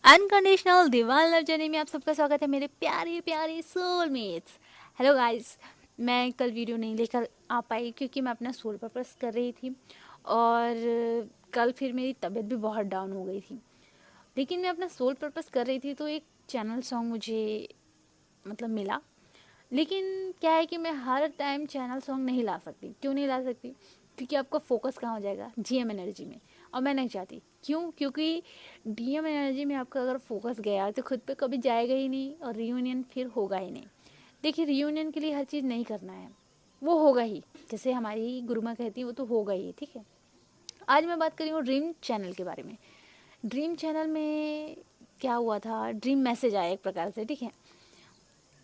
Unconditional दीवान love journey में आप सबका स्वागत है मेरे प्यारे प्यारे सोलमेट्स। हेलो गाइस, मैं कल वीडियो नहीं लेकर आ पाई क्योंकि मैं अपना सोल पर्पस कर रही थी और कल फिर मेरी तबीयत भी बहुत डाउन हो गई थी। लेकिन मैं अपना सोल पर्पस कर रही थी तो एक चैनल सॉन्ग मुझे मिला। लेकिन क्या है कि मैं हर टाइम चैनल सॉन्ग नहीं ला सकती। क्यों नहीं ला सकती? क्योंकि आपका फोकस कहाँ हो जाएगा? जीएम एनर्जी में, और मैं नहीं चाहती। क्यों? क्योंकि डीएम एनर्जी में आपका अगर फोकस गया तो खुद पे कभी जाएगा ही नहीं और रियूनियन फिर होगा ही नहीं। देखिए, रियूनियन के लिए हर चीज़ नहीं करना है, वो होगा ही। जैसे हमारी गुरु माँ कहती है वो तो होगा ही, ठीक है। आज मैं बात कर रही हूँ ड्रीम चैनल के बारे में। ड्रीम चैनल में क्या हुआ था, ड्रीम मैसेज आया एक प्रकार से, ठीक है।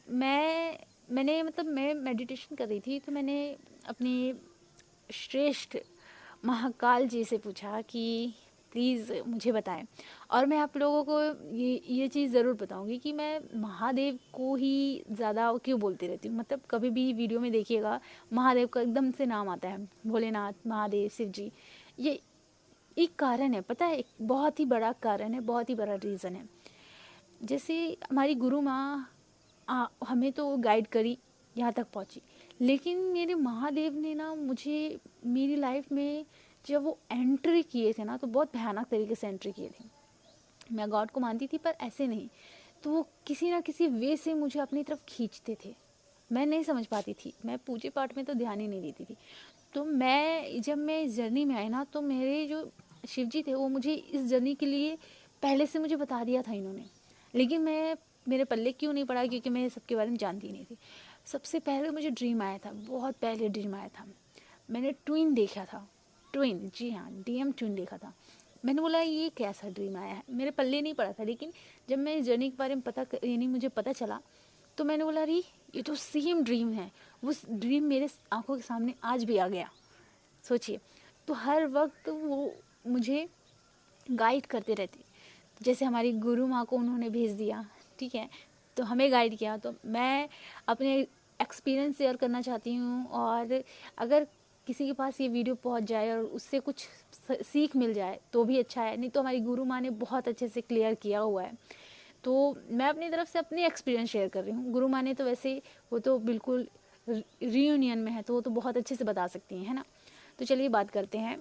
मैं मेडिटेशन कर रही थी तो मैंने अपनी श्रेष्ठ महाकाल जी से पूछा कि प्लीज़ मुझे बताएं। और मैं आप लोगों को ये चीज़ ज़रूर बताऊंगी कि मैं महादेव को ही ज़्यादा क्यों बोलती रहती हूँ। कभी भी वीडियो में देखिएगा महादेव का एकदम से नाम आता है, भोलेनाथ, महादेव, शिव जी। ये एक कारण है, पता है, एक बहुत ही बड़ा कारण है, बहुत ही बड़ा रीज़न है। जैसे हमारी गुरु माँ हमें तो गाइड करी, यहाँ तक पहुँची। लेकिन मेरे महादेव ने ना मुझे मेरी लाइफ में जब वो एंट्री किए थे ना तो बहुत भयानक तरीके से एंट्री किए थे। मैं गॉड को मानती थी पर ऐसे नहीं। तो वो किसी ना किसी वे से मुझे अपनी तरफ खींचते थे। मैं नहीं समझ पाती थी, मैं पूजे पाठ में तो ध्यान ही नहीं देती थी। तो जब मैं इस जर्नी में आई ना तो मेरे जो शिव जी थे वो मुझे इस जर्नी के लिए पहले से मुझे बता दिया था इन्होंने। लेकिन मेरे पल्ले क्यों नहीं पड़ा? क्योंकि मैं सबके बारे में जानती नहीं थी। सबसे पहले मुझे ड्रीम आया था, बहुत पहले ड्रीम आया था। मैंने ट्विन देखा था। ट्विन, जी हाँ, डीएम ट्विन देखा था। मैंने बोला ये कैसा ड्रीम आया है, मेरे पल्ले नहीं पड़ा था। लेकिन जब मैं इस जर्नी के बारे में यानी मुझे पता चला तो मैंने बोला अरे ये तो सेम ड्रीम है। वो ड्रीम मेरे आंखों के सामने आज भी आ गया। सोचिए, तो हर वक्त वो मुझे गाइड करते रहते। जैसे हमारी गुरु माँ को उन्होंने भेज दिया, ठीक है, तो हमें गाइड किया। तो मैं अपने एक्सपीरियंस शेयर करना चाहती हूँ। और अगर किसी के पास ये वीडियो पहुँच जाए और उससे कुछ सीख मिल जाए तो भी अच्छा है, नहीं तो हमारी गुरु माँ ने बहुत अच्छे से क्लियर किया हुआ है। तो मैं अपनी तरफ से अपनी एक्सपीरियंस शेयर कर रही हूँ। गुरु माँ ने तो वैसे वो तो बिल्कुल रीयूनियन में है तो वो तो बहुत अच्छे से बता सकती हैं, है ना। तो चलिए बात करते हैं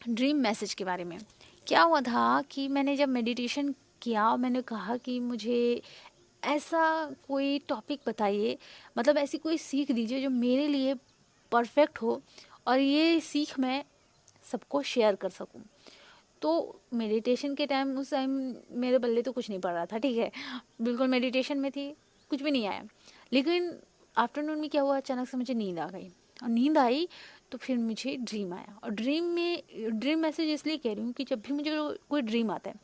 ड्रीम मैसेज के बारे में। क्या हुआ था कि मैंने जब मेडिटेशन किया, मैंने कहा कि मुझे ऐसा कोई टॉपिक बताइए, ऐसी कोई सीख दीजिए जो मेरे लिए परफेक्ट हो और ये सीख मैं सबको शेयर कर सकूं। तो मेडिटेशन के टाइम, उस टाइम मेरे बल्ले तो कुछ नहीं पड़ रहा था, ठीक है, बिल्कुल मेडिटेशन में थी, कुछ भी नहीं आया। लेकिन आफ्टरनून में क्या हुआ, अचानक से मुझे नींद आ गई। और नींद आई तो फिर मुझे ड्रीम आया। और ड्रीम मैसेज इसलिए कह रही हूँ कि जब भी मुझे कोई ड्रीम आता है,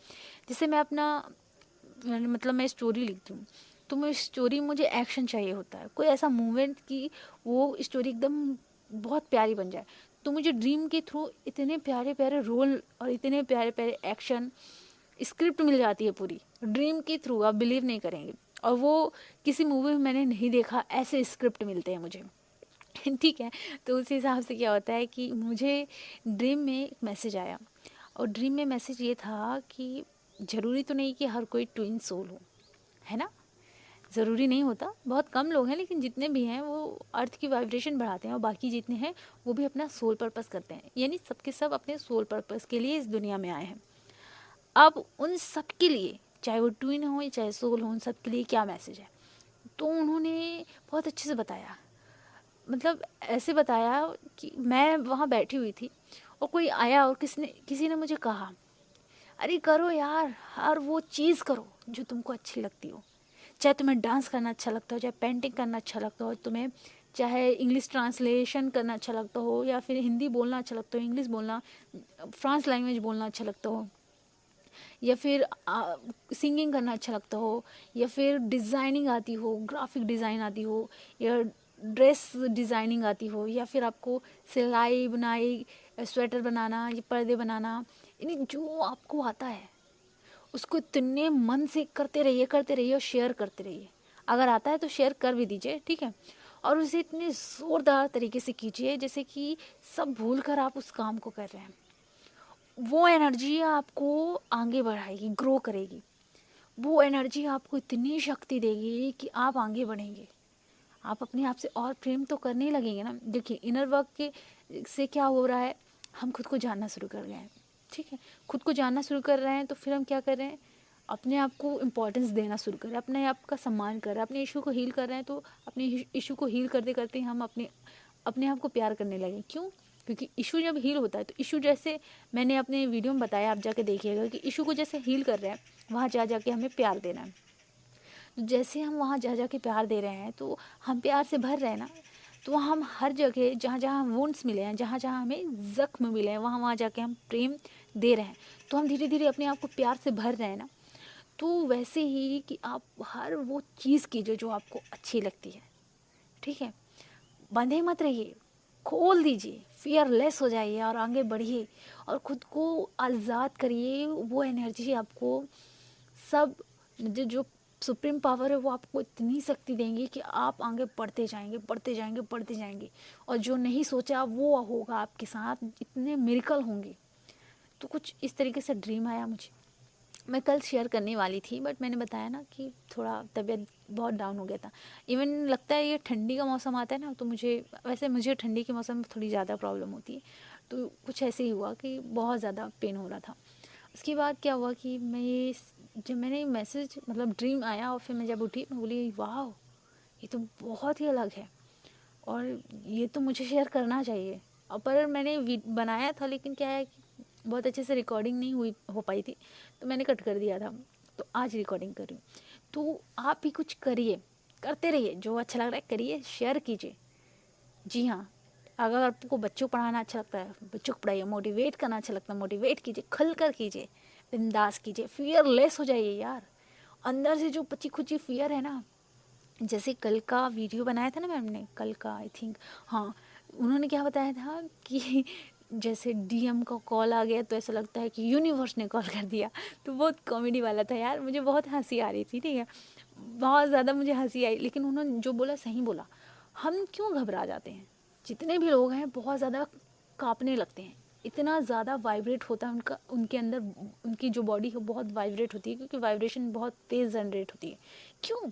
जैसे मैं अपना मैं स्टोरी लिखती हूँ तो मैं स्टोरी, मुझे एक्शन चाहिए होता है, कोई ऐसा मूवमेंट कि वो स्टोरी एकदम बहुत प्यारी बन जाए। तो मुझे ड्रीम के थ्रू इतने प्यारे प्यारे रोल और इतने प्यारे प्यारे एक्शन स्क्रिप्ट मिल जाती है पूरी ड्रीम के थ्रू, आप बिलीव नहीं करेंगे। और वो किसी मूवी में मैंने नहीं देखा, ऐसे स्क्रिप्ट मिलते हैं मुझे। ठीक है। तो उस हिसाब से क्या होता है कि मुझे ड्रीम में एक मैसेज आया। और ड्रीम में मैसेज ये था कि ज़रूरी तो नहीं कि हर कोई ट्विन सोल हो, है ना। ज़रूरी नहीं होता, बहुत कम लोग हैं, लेकिन जितने भी हैं वो अर्थ की वाइब्रेशन बढ़ाते हैं और बाकी जितने हैं वो भी अपना सोल पर्पस करते हैं। यानी सबके सब अपने सोल पर्पस के लिए इस दुनिया में आए हैं। अब उन सब के लिए, चाहे वो ट्विन हो या चाहे सोल हो, उन सब के लिए क्या मैसेज है, तो उन्होंने बहुत अच्छे से बताया। ऐसे बताया कि मैं वहाँ बैठी हुई थी और कोई आया और किसी ने मुझे कहा अरे करो यार, हर वो चीज़ करो जो तुमको अच्छी लगती हो। चाहे तुम्हें डांस करना अच्छा लगता हो, चाहे पेंटिंग करना अच्छा लगता हो, तुम्हें चाहे इंग्लिश ट्रांसलेशन करना अच्छा लगता हो, या फिर हिंदी बोलना अच्छा लगता हो, इंग्लिश बोलना, फ्रांस लैंग्वेज बोलना अच्छा लगता हो, या फिर सिंगिंग करना अच्छा लगता हो, या फिर डिज़ाइनिंग आती हो, ग्राफिक डिज़ाइन आती हो, या ड्रेस डिज़ाइनिंग आती हो, या फिर आपको सिलाई बुनाई, स्वेटर बनाना, या पर्दे बनाना, यानी जो आपको आता है उसको इतने मन से करते रहिए और शेयर करते रहिए। अगर आता है तो शेयर कर भी दीजिए, ठीक है। और उसे इतने ज़ोरदार तरीके से कीजिए जैसे कि सब भूल कर आप उस काम को कर रहे हैं। वो एनर्जी आपको आगे बढ़ाएगी, ग्रो करेगी। वो एनर्जी आपको इतनी शक्ति देगी कि आप आगे बढ़ेंगे। आप अपने आप से और प्रेम तो करने ही लगेंगे ना। देखिए इनर वर्क के से क्या हो रहा है, हम खुद को जानना शुरू कर गए हैं। ठीक है, खुद को जानना शुरू कर रहे हैं तो फिर हम क्या कर रहे हैं, अपने आप को इम्पोर्टेंस देना शुरू कर रहे हैं, अपने आप का सम्मान कर रहे हैं, अपने इशू को हील कर रहे हैं। तो अपने इशू को हील करते करते हम अपने अपने आप को प्यार करने लगे। क्यों? क्योंकि इशू जब हील होता है तो इशू, जैसे मैंने अपने वीडियो में बताया, आप जाके देखिएगा कि इशू को जैसे हील कर रहे हैं, वहाँ जा के हमें प्यार देना है। तो जैसे हम वहाँ जा के प्यार दे रहे हैं तो हम प्यार से भर रहे हैं ना। तो हम हर जगह जहाँ जहाँ वुंड्स मिले हैं, जहाँ जहाँ हमें ज़ख्म मिले हैं, वहाँ वहाँ जाके हम प्रेम दे रहे हैं। तो हम धीरे धीरे अपने आप को प्यार से भर रहे हैं ना। तो वैसे ही कि आप हर वो चीज़ कीजिए जो आपको अच्छी लगती है। ठीक है, बंधे मत रहिए, खोल दीजिए, फियरलेस हो जाइए और आगे बढ़िए और ख़ुद को आज़ाद करिए। वो एनर्जी आपको सब जो सुप्रीम पावर है वो आपको इतनी शक्ति देंगी कि आप आगे बढ़ते जाएंगे, बढ़ते जाएंगे, बढ़ते जाएंगे। और जो नहीं सोचा वो होगा आपके साथ, इतने मिरेकल होंगे। तो कुछ इस तरीके से ड्रीम आया मुझे। मैं कल शेयर करने वाली थी बट मैंने बताया ना कि थोड़ा तबीयत बहुत डाउन हो गया था। इवन लगता है ये ठंडी का मौसम आता है ना, तो मुझे ठंडी के मौसम में थोड़ी ज़्यादा प्रॉब्लम होती है। तो कुछ ऐसे ही हुआ कि बहुत ज़्यादा पेन हो रहा था। उसके बाद क्या हुआ कि जब मैंने मैसेज मतलब ड्रीम आया और फिर मैं जब उठी, मैं बोली वाह, ये तो बहुत ही अलग है और ये तो मुझे शेयर करना चाहिए। और पर मैंने बनाया था, लेकिन क्या है कि बहुत अच्छे से रिकॉर्डिंग नहीं हो पाई थी, तो मैंने कट कर दिया था। तो आज रिकॉर्डिंग कर रही हूँ। तो आप भी कुछ करिए, करते रहिए, जो अच्छा लग रहा है करिए, शेयर कीजिए। जी हाँ, अगर आपको बच्चों को पढ़ाना अच्छा लगता है, बच्चों को पढ़ाइए। मोटिवेट करना अच्छा लगता है, मोटिवेट कीजिए, खुल कर कीजिए, बिंदास कीजिए, फियरलेस हो जाइए यार। अंदर से जो बची खुची फियर है ना, जैसे कल का वीडियो बनाया था ना मैम ने, कल का आई थिंक, हाँ, उन्होंने क्या बताया था कि जैसे डीएम का कॉल आ गया तो ऐसा लगता है कि यूनिवर्स ने कॉल कर दिया। तो बहुत कॉमेडी वाला था यार, मुझे बहुत हंसी आ रही थी। ठीक है, बहुत ज़्यादा मुझे हंसी आई, लेकिन उन्होंने जो बोला सही बोला। हम क्यों घबरा जाते हैं? जितने भी लोग हैं बहुत ज़्यादा कांपने लगते हैं, इतना ज़्यादा वाइब्रेट होता है उनका, उनके अंदर उनकी जो बॉडी है बहुत वाइब्रेट होती है, क्योंकि वाइब्रेशन बहुत तेज़ जनरेट होती है। क्यों?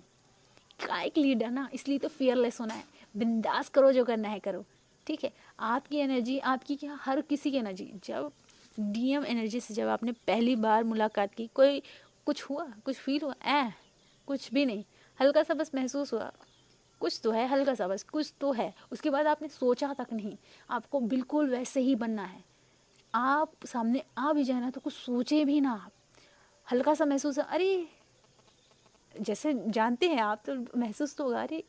काय के लीडर ना, इसलिए तो फियरलेस होना है। बिंदास करो, जो करना है करो। ठीक है, आपकी एनर्जी, आपकी क्या, हर किसी की एनर्जी, जब डीएम एनर्जी से जब आपने पहली बार मुलाकात की, कोई कुछ हुआ, कुछ फील हुआ? कुछ भी नहीं, हल्का सा बस महसूस हुआ, कुछ तो है, हल्का सा बस कुछ तो है। उसके बाद आपने सोचा तक नहीं, आपको बिल्कुल वैसे ही बनना है। आप सामने आ भी जाए ना तो कुछ सोचे भी ना आप, हल्का सा महसूस, अरे जैसे जानते हैं आप, तो महसूस तो होगा, अरे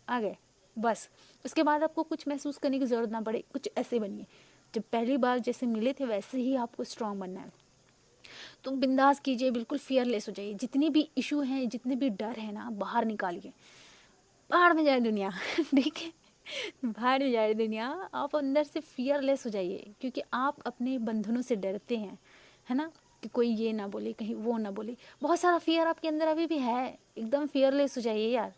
आ गए, बस। उसके बाद आपको कुछ महसूस करने की ज़रूरत ना पड़े, कुछ ऐसे बनिए जब पहली बार जैसे मिले थे, वैसे ही आपको स्ट्रांग बनना है। तो बिंदास कीजिए, बिल्कुल फियरलेस हो जाइए। जितनी भी इशू हैं, जितने भी डर हैं ना, बाहर निकालिए, बाहर में जाए दुनिया। ठीक है, बाहर में जाए दुनिया। आप अंदर से फियरलेस हो जाइए, क्योंकि आप अपने बंधनों से डरते हैं, है ना, कि कोई ये ना बोले, कहीं वो ना बोले। बहुत सारा फियर आपके अंदर अभी भी है, एकदम फियरलेस हो जाइए यार,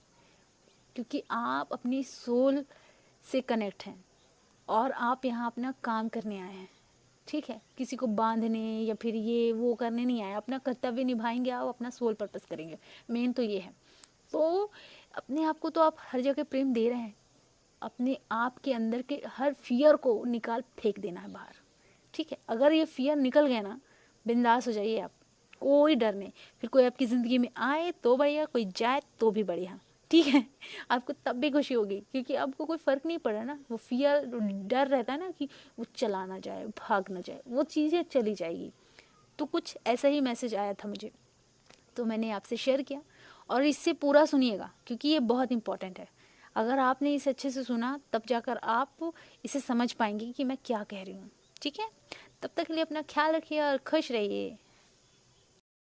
क्योंकि आप अपनी सोल से कनेक्ट हैं और आप यहाँ अपना काम करने आए हैं। ठीक है, किसी को बांधने या फिर ये वो करने नहीं आए, अपना कर्तव्य निभाएंगे, आप अपना सोल पर्पस करेंगे, मेन तो ये है। तो अपने आप को तो आप हर जगह प्रेम दे रहे हैं, अपने आप के अंदर के हर फियर को निकाल फेंक देना है बाहर। ठीक है, अगर ये फियर निकल गया ना, बिंदास हो जाइए आप, कोई डर नहीं। फिर कोई आपकी ज़िंदगी में आए तो बढ़िया, कोई जाए तो भी बढ़िया। ठीक है, आपको तब भी खुशी होगी, क्योंकि आपको कोई फ़र्क नहीं पड़ा ना। वो फियर, डर रहता है ना कि वो चला ना जाए, भाग ना जाए, वो चीज़ें चली जाएगी। तो कुछ ऐसा ही मैसेज आया था मुझे, तो मैंने आपसे शेयर किया। और इससे पूरा सुनिएगा, क्योंकि ये बहुत इंपॉर्टेंट है। अगर आपने इसे अच्छे से सुना, तब जाकर आप इसे समझ पाएंगे कि मैं क्या कह रही हूँ। ठीक है, तब तक के लिए अपना ख्याल रखिए और खुश रहिए।